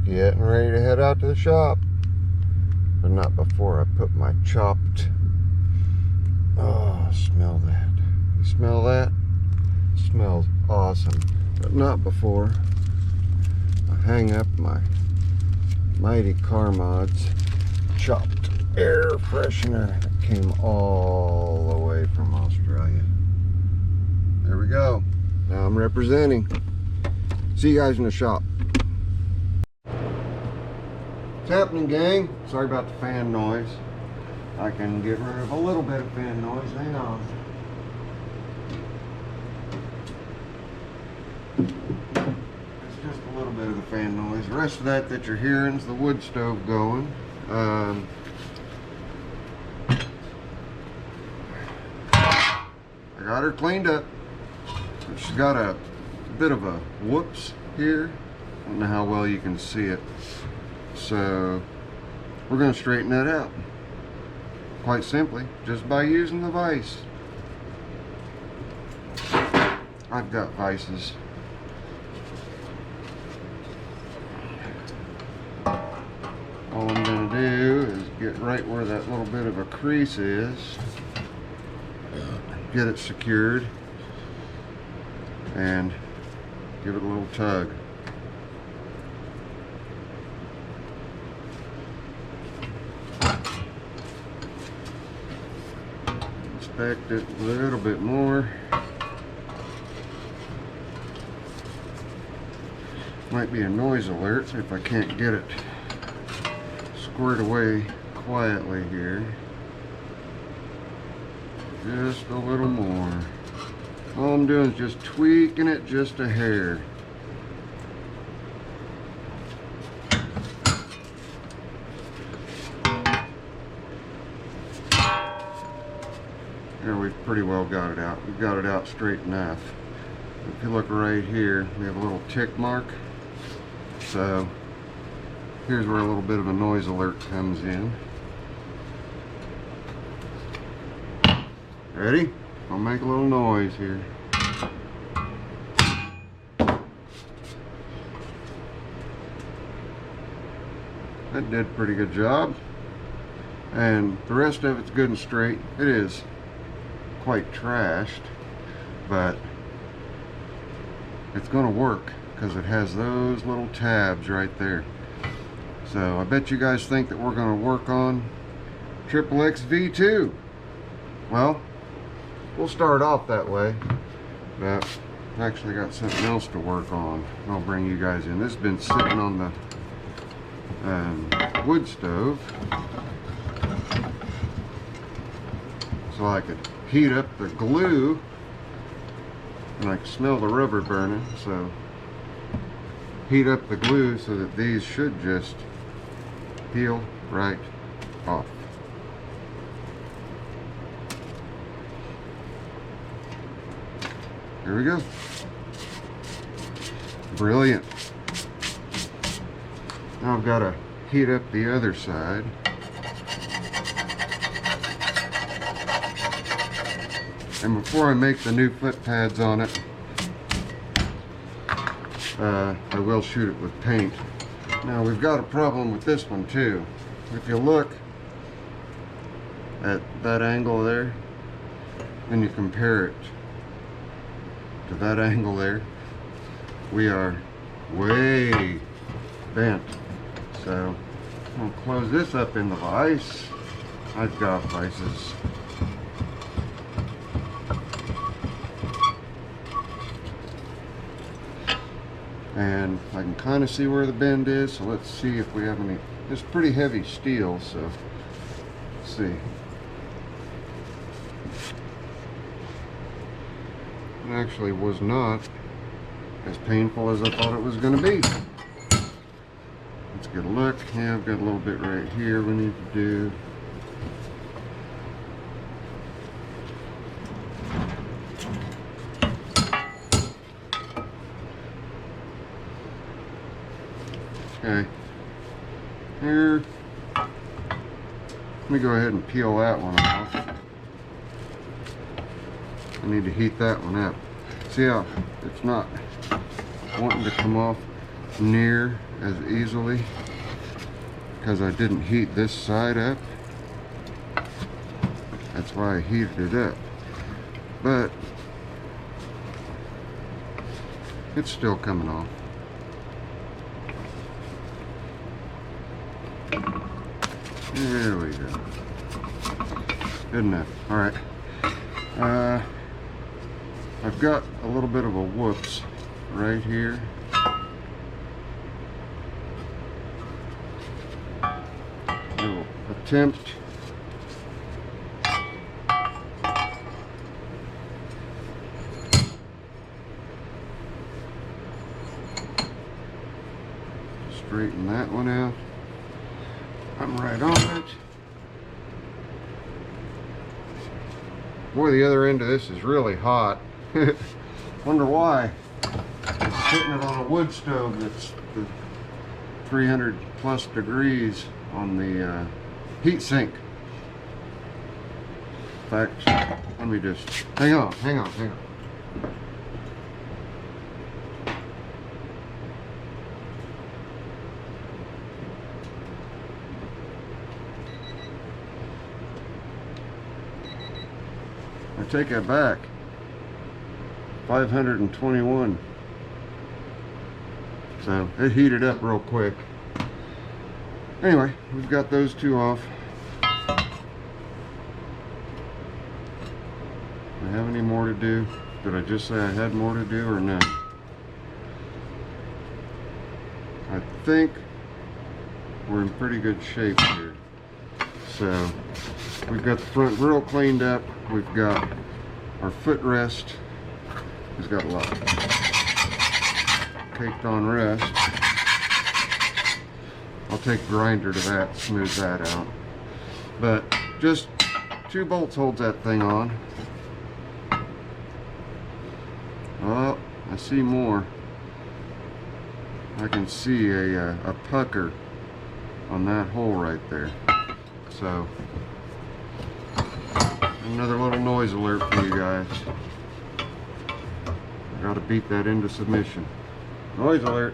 getting ready to head out to the shop, but not before I put my chopped. Oh, smell that. You smell that? It smells awesome. But not before I hang up my Mighty Car Mods chopped air freshener that came all the way from Australia. There we go. Now I'm representing. See you guys in the shop. What's happening, gang? Sorry about the fan noise. I can get rid of a little bit of fan noise. Hang on. It's just a little bit of the fan noise. The rest of that you're hearing is the wood stove going. I got her cleaned up. She's got a bit of a whoops here. I don't know how well you can see it. So we're going to straighten that out. Quite simply, just by using the vise. I've got vices. All I'm going to do is get right where that little bit of a crease is. Get it secured. And give it a little tug. Inspect it a little bit more. Might be a noise alert if I can't get it squared away quietly here. Just a little more. All I'm doing is just tweaking it just a hair. There, we've pretty well got it out. We've got it out straight enough. If you look right here, we have a little tick mark. So here's where a little bit of a noise alert comes in. Ready? I'll make a little noise here. That did a pretty good job. And the rest of it's good and straight. It is quite trashed, but it's going to work because it has those little tabs right there. So I bet you guys think that we're going to work on XXX V2. Well, we'll start off that way, but I've actually got something else to work on. I'll bring you guys in. This has been sitting on the wood stove so I could heat up the glue, and I can smell the rubber burning, so heat up the glue so that these should just peel right off. Here we go. Brilliant. Now I've got to heat up the other side. And before I make the new foot pads on it, I will shoot it with paint. Now we've got a problem with this one too. If you look at that angle there, and you compare it to that angle there, we are way bent. So I'll close this up in the vise. I've got vices. And I can kind of see where the bend is, so let's see if we have any. It's pretty heavy steel, so let's see. It actually was not as painful as I thought it was going to be. Let's get a look. Yeah, I've got a little bit right here we need to do. Okay. Here. Let me go ahead and peel that one off. I need to heat that one up. See how it's not wanting to come off near as easily because I didn't heat this side up. That's why I heated it up. But it's still coming off. There we go. Good enough. Alright. I've got a little bit of a whoops right here. I will attempt to straighten that one out. I'm right on it. Boy, the other end of this is really hot. Wonder why. It's sitting it on a wood stove that's 300 plus degrees on the heat sink. In fact, let me just hang on. I take that back. 521. So it heated up real quick. Anyway, we've got those two off. Do I have any more to do? Did I just say I had more to do or no? I think we're in pretty good shape here. So we've got the front grill cleaned up. We've got our footrest. It's got a lot caked on rest. I'll take a grinder to that, smooth that out. But just 2 bolts holds that thing on. Oh, I see more. I can see a pucker on that hole right there. So another little noise alert for you guys. Gotta beat that into submission. Noise alert.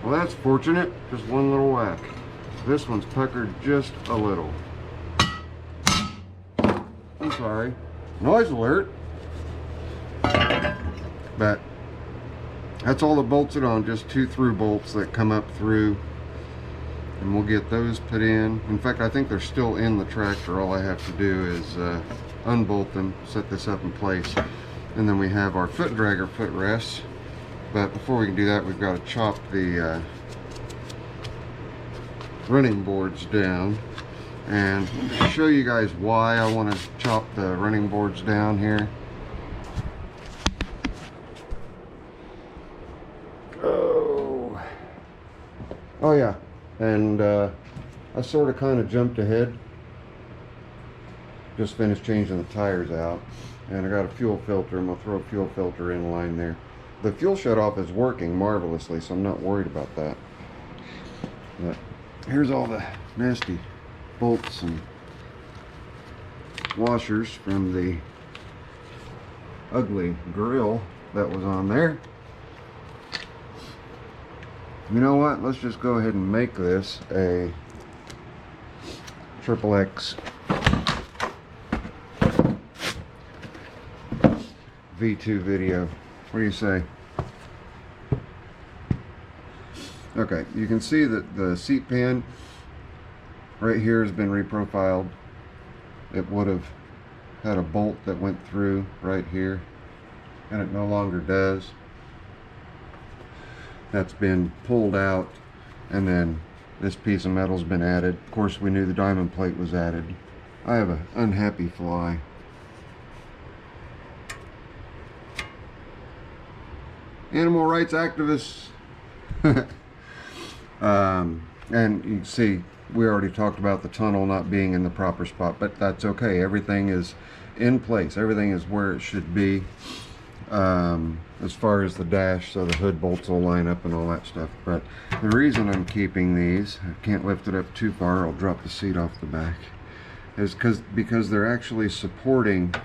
Well, that's fortunate. Just one little whack. This one's puckered just a little. I'm sorry. Noise alert. But that's all the bolts it on. Just 2 through bolts that come up through. And we'll get those put in. In fact, I think they're still in the tractor. All I have to do is unbolt them, set this up in place, and then we have our foot dragger footrests. But before we can do that, we've got to chop the running boards down. And to show you guys why I want to chop the running boards down here. Oh yeah, and I sort of kind of jumped ahead. Just finished changing the tires out, and I got a fuel filter. I'm gonna throw a fuel filter in line there. The fuel shutoff is working marvelously, so I'm not worried about that. But here's all the nasty bolts and washers from the ugly grill that was on there. You know what? Let's just go ahead and make this a XXX V2 video. What do you say? Okay, you can see that the seat pan right here has been reprofiled. It would have had a bolt that went through right here, and it no longer does. That's been pulled out, and then this piece of metal's been added. Of course, we knew the diamond plate was added. I have an unhappy fly. Animal rights activists. And you can see we already talked about the tunnel not being in the proper spot, but that's okay. Everything is in place. Everything is where it should be, as far as the dash, so the hood bolts will line up and all that stuff. But the reason I'm keeping these, I can't lift it up too far, I'll drop the seat off the back, is because they're actually supporting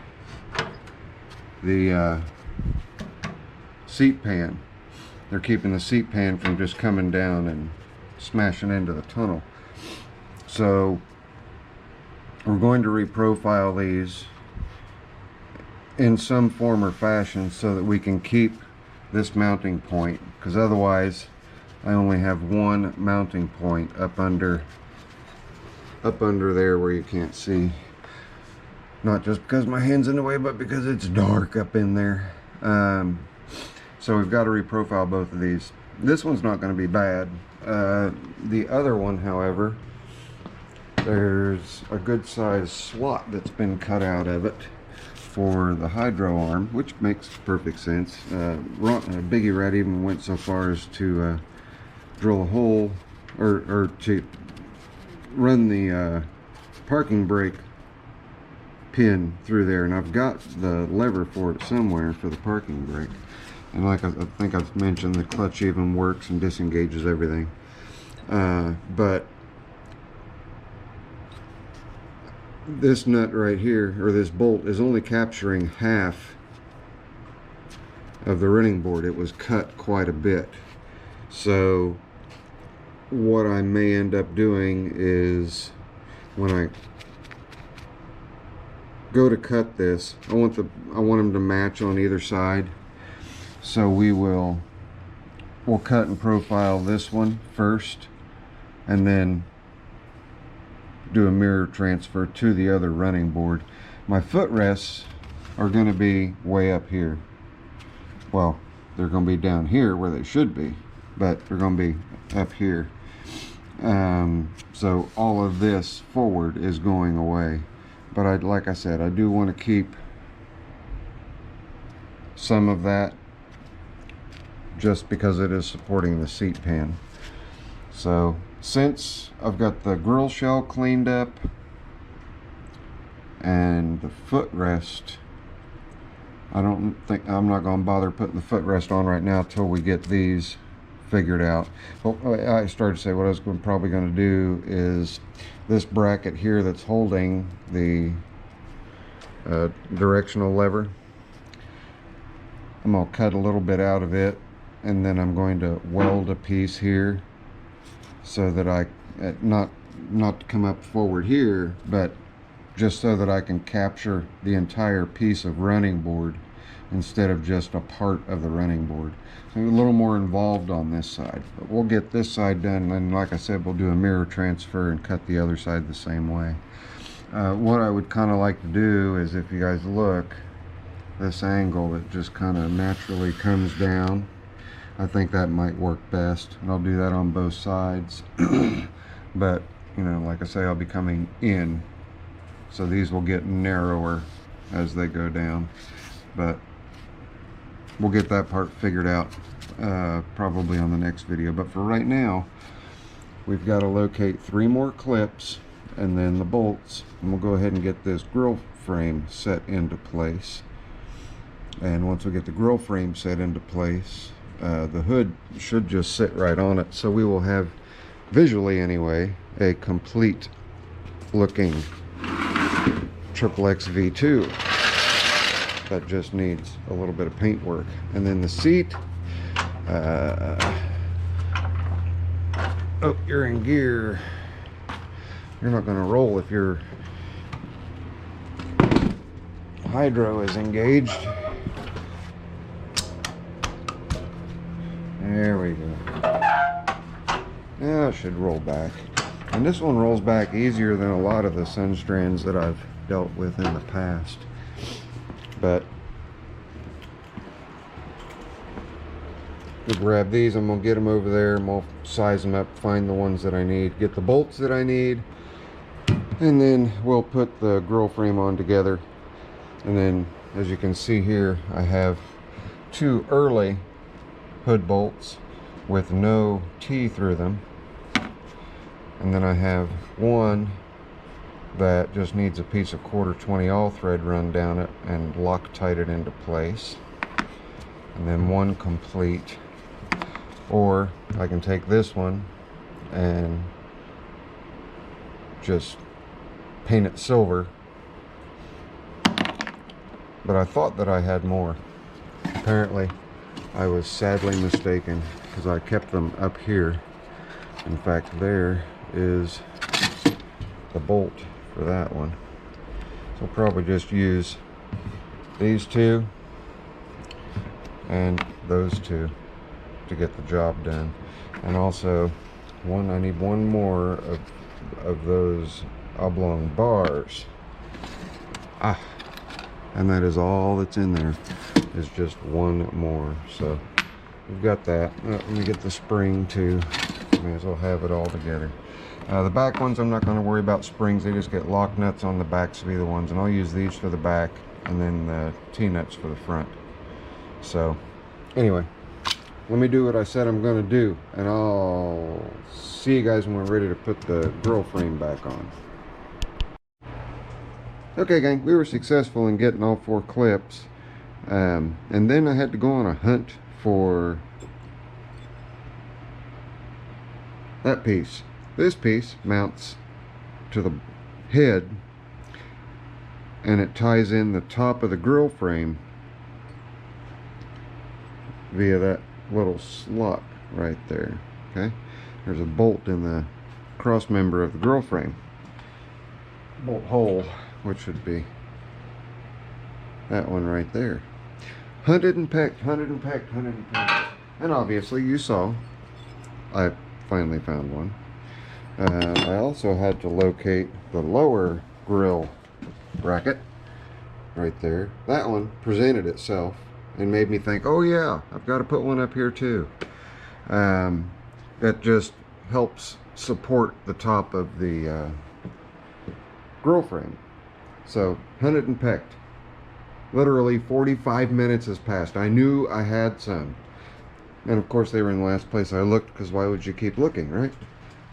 the seat pan. They're keeping the seat pan from just coming down and smashing into the tunnel. So we're going to reprofile these in some form or fashion so that we can keep this mounting point, because otherwise I only have one mounting point up under there where you can't see. Not just because my hand's in the way, but because it's dark up in there. So we've got to reprofile both of these. This one's not going to be bad. The other one, however, there's a good sized slot that's been cut out of it for the hydro arm, which makes perfect sense. Biggie Rat even went so far as to drill a hole, or to run the parking brake pin through there, and I've got the lever for it somewhere for the parking brake. And like I think I've mentioned, the clutch even works and disengages everything. But this nut right here, or this bolt, is only capturing half of the running board. It was cut quite a bit. So what I may end up doing is, when I go to cut this, I want them to match on either side. So we'll cut and profile this one first, and then do a mirror transfer to the other running board. My footrests are going to be way up here. Well, they're going to be down here where they should be, but they're going to be up here. So all of this forward is going away. But like I said, I do want to keep some of that, just because it is supporting the seat pan. So since I've got the grill shell cleaned up and the footrest, I'm not going to bother putting the footrest on right now till we get these figured out. Well, I started to say what I was probably going to do is this bracket here that's holding the directional lever, I'm going to cut a little bit out of it, and then I'm going to weld a piece here so that I not to come up forward here, but just so that I can capture the entire piece of running board instead of just a part of the running board. So a little more involved on this side, but we'll get this side done, and like I said, we'll do a mirror transfer and cut the other side the same way. What I would kind of like to do is, if you guys look, this angle that just kind of naturally comes down, I think that might work best, and I'll do that on both sides. But you know, like I say, I'll be coming in, so these will get narrower as they go down, but we'll get that part figured out probably on the next video. But for right now, we've got to locate 3 more clips and then the bolts, and we'll go ahead and get this grill frame set into place. And once we get the grill frame set into place, the hood should just sit right on it, so we will have, visually anyway, a complete looking XXX V2 that just needs a little bit of paint work. And then the seat, oh, you're in gear. You're not going to roll if your hydro is engaged. There we go. Now it should roll back. And this one rolls back easier than a lot of the Sunstrands that I've dealt with in the past. But we'll grab these, I'm going to get them over there, and we'll size them up, find the ones that I need, get the bolts that I need, and then we'll put the grill frame on together. And then, as you can see here, I have 2 early hood bolts with no T through them, and then I have one that just needs a piece of 1/4-20 all thread run down it and Loctite into place, and then one complete. Or I can take this one and just paint it silver, but I thought that I had more. Apparently I was sadly mistaken because I kept them up here. In fact, there is the bolt for that one. So I'll probably just use these two and those two to get the job done. And also I need one more of those oblong bars. And that is all that's in there, is just one more. So we've got that. Let me get the spring too. May as well have it all together. The back ones, I'm not going to worry about springs. They just get lock nuts on the backs to be the ones, and I'll use these for the back and then the T-nuts for the front. So anyway, let me do what I said I'm going to do, and I'll see you guys when we're ready to put the grill frame back on. Okay gang, we were successful in getting all 4 clips, and then I had to go on a hunt for that piece. This piece mounts to the head and it ties in the top of the grill frame via that little slot right there. Okay, there's a bolt in the cross member of the grill frame, bolt hole, which would be that one right there. Hunted and pecked, hunted and pecked, hunted and pecked, and obviously you saw I finally found one. I also had to locate the lower grill bracket right there. That one presented itself and made me think, oh yeah, I've got to put one up here too. That just helps support the top of the grill frame. So hunted and pecked. Literally 45 minutes has passed. I knew I had some, and of course they were in the last place I looked, because why would you keep looking, right?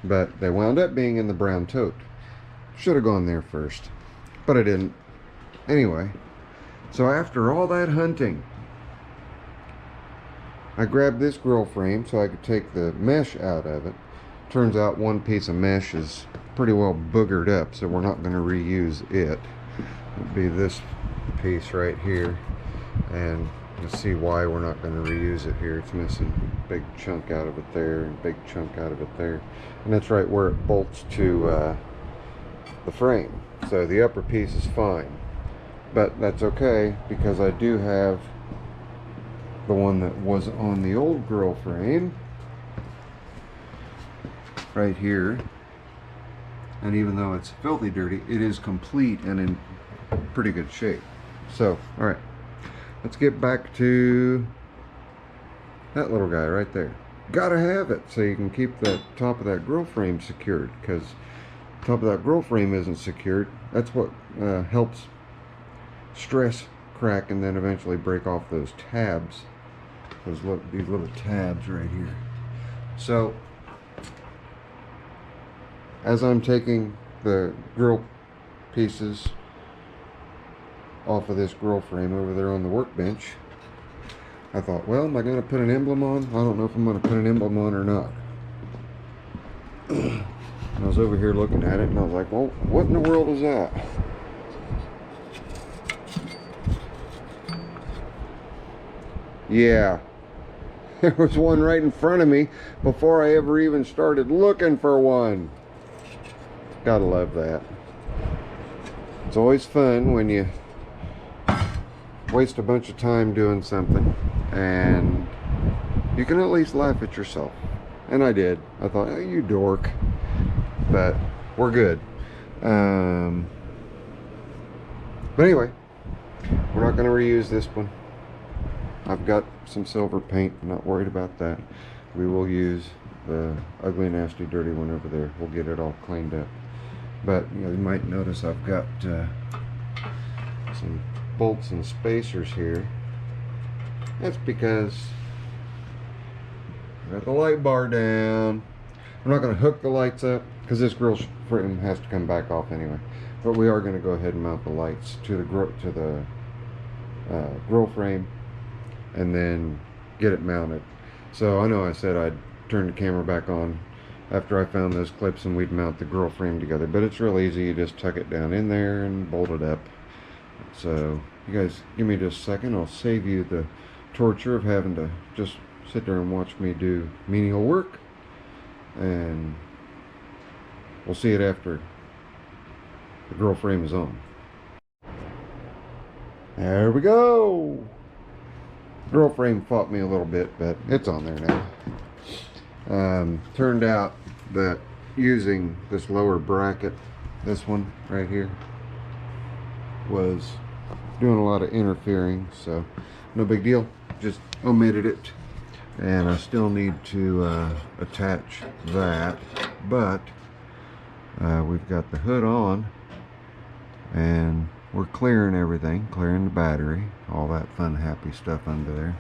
But they wound up being in the brown tote. Should have gone there first, but I didn't. Anyway, so after all that hunting, I grabbed this grill frame so I could take the mesh out of it. Turns out one piece of mesh is pretty well boogered up, so we're not going to reuse it. It'll be this piece right here, and you'll see why we're not going to reuse it here. It's missing a big chunk out of it there, and a big chunk out of it there, and that's right where it bolts to the frame. So the upper piece is fine, but that's okay because I do have the one that was on the old grill frame right here, and even though it's filthy dirty, it is complete and in pretty good shape. So all right, let's get back to that little guy right there. Gotta have it so you can keep the top of that grill frame secured, because the top of that grill frame isn't secured. That's what helps stress crack and then eventually break off those tabs. These little tabs right here. So as I'm taking the grill pieces off of this grill frame over there on the workbench, I thought, well, am I going to put an emblem on? I don't know if I'm going to put an emblem on or not. I was over here looking at it and I was like, well, what in the world is that? Yeah, there was one right in front of me before I ever even started looking for one. Gotta love that. It's always fun when you waste a bunch of time doing something and you can at least laugh at yourself. And I did. I thought, oh, you dork. But we're good. But anyway, we're not going to reuse this one. I've got some silver paint. I'm not worried about that. We will use the ugly, nasty, dirty one over there. We'll get it all cleaned up. But you might notice I've got some bolts and spacers here. That's because I got the light bar down. I'm not going to hook the lights up because this grill frame has to come back off anyway. But we are going to go ahead and mount the lights to the grill frame and then get it mounted. So I know I said I'd turn the camera back on after I found those clips and we'd mount the grill frame together, but it's real easy. You just tuck it down in there and bolt it up. So you guys give me just a second. I'll save you the torture of having to just sit there and watch me do menial work. And we'll see it after the girl frame is on. There we go. Girl frame fought me a little bit, but it's on there now. Turned out that using this lower bracket, this one right here, was doing a lot of interfering, so no big deal, just omitted it. And I still need to attach that, but we've got the hood on and we're clearing everything, clearing the battery, all that fun happy stuff under there.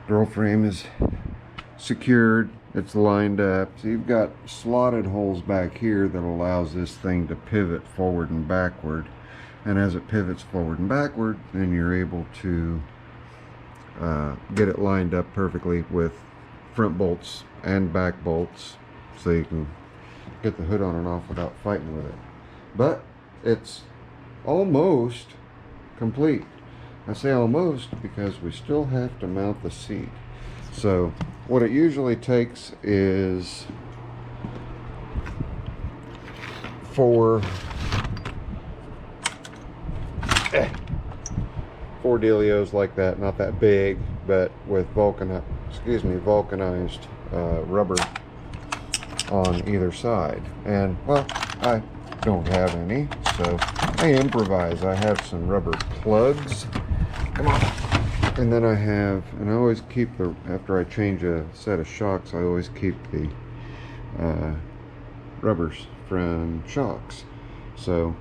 Girl frame is secured, it's lined up. So you've got slotted holes back here that allows this thing to pivot forward and backward, and as it pivots forward and backward, then you're able to get it lined up perfectly with front bolts and back bolts, so you can get the hood on and off without fighting with it. But it's almost complete. I say almost because we still have to mount the seat. So what it usually takes is four dealios like that, not that big, but with vulcanized rubber on either side. And well, I don't have any, so I improvise. I have some rubber plugs. Come on. And then I always keep after I change a set of shocks, I always keep the rubbers from shocks. So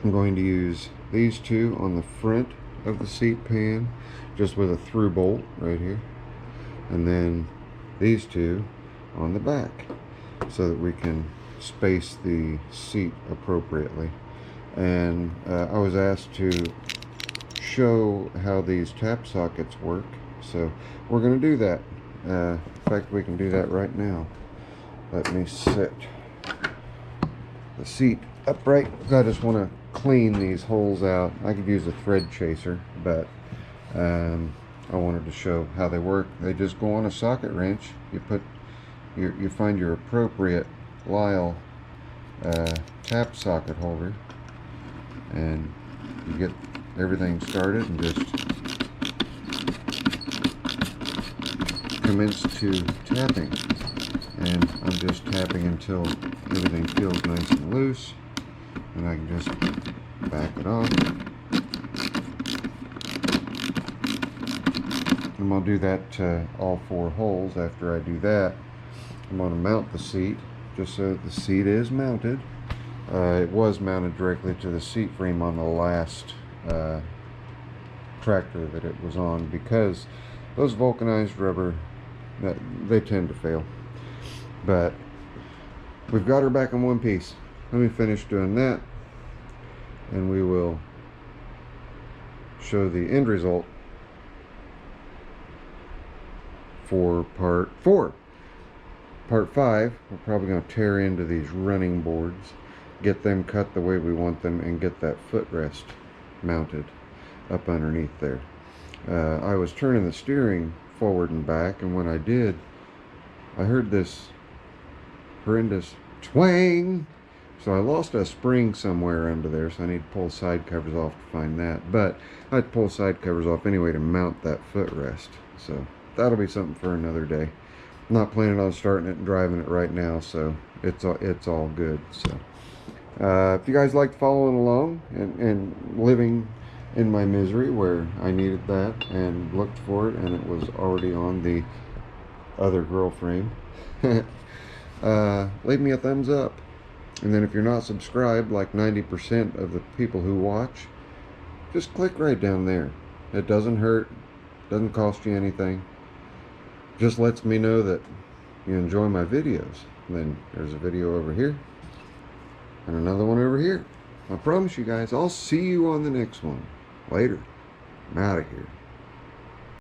I'm going to use these two on the front of the seat pan, just with a through bolt right here, and then these two on the back, so that we can space the seat appropriately. And I was asked to show how these tap sockets work, so we're going to do that. In fact, we can do that right now. Let me sit the seat upright. I just want to clean these holes out. I could use a thread chaser, but I wanted to show how they work. They just go on a socket wrench. You find your appropriate Lyle tap socket holder, and you get everything started and just commence to tapping. And I'm just tapping until everything feels nice and loose, and I can just back it off. And I'll do that to all four holes. After I do that, I'm going to mount the seat, just so the seat is mounted. It was mounted directly to the seat frame on the last tractor that it was on, because those vulcanized rubber, they tend to fail. But we've got her back in one piece. Let me finish doing that, and we will show the end result for part 4. Part 5, we're probably going to tear into these running boards, get them cut the way we want them, and get that footrest mounted up underneath there. I was turning the steering forward and back, and when I did, I heard this horrendous twang. So I lost a spring somewhere under there, so I need to pull side covers off to find that. But I had to pull side covers off anyway to mount that footrest. So that'll be something for another day. I'm not planning on starting it and driving it right now, so it's all good. So if you guys liked following along and living in my misery where I needed that and looked for it and it was already on the other girl frame, leave me a thumbs up. And then if you're not subscribed, like 90% of the people who watch, just click right down there. It doesn't hurt, doesn't cost you anything. Just lets me know that you enjoy my videos. And then there's a video over here and another one over here. I promise you guys, I'll see you on the next one. Later. I'm out of here.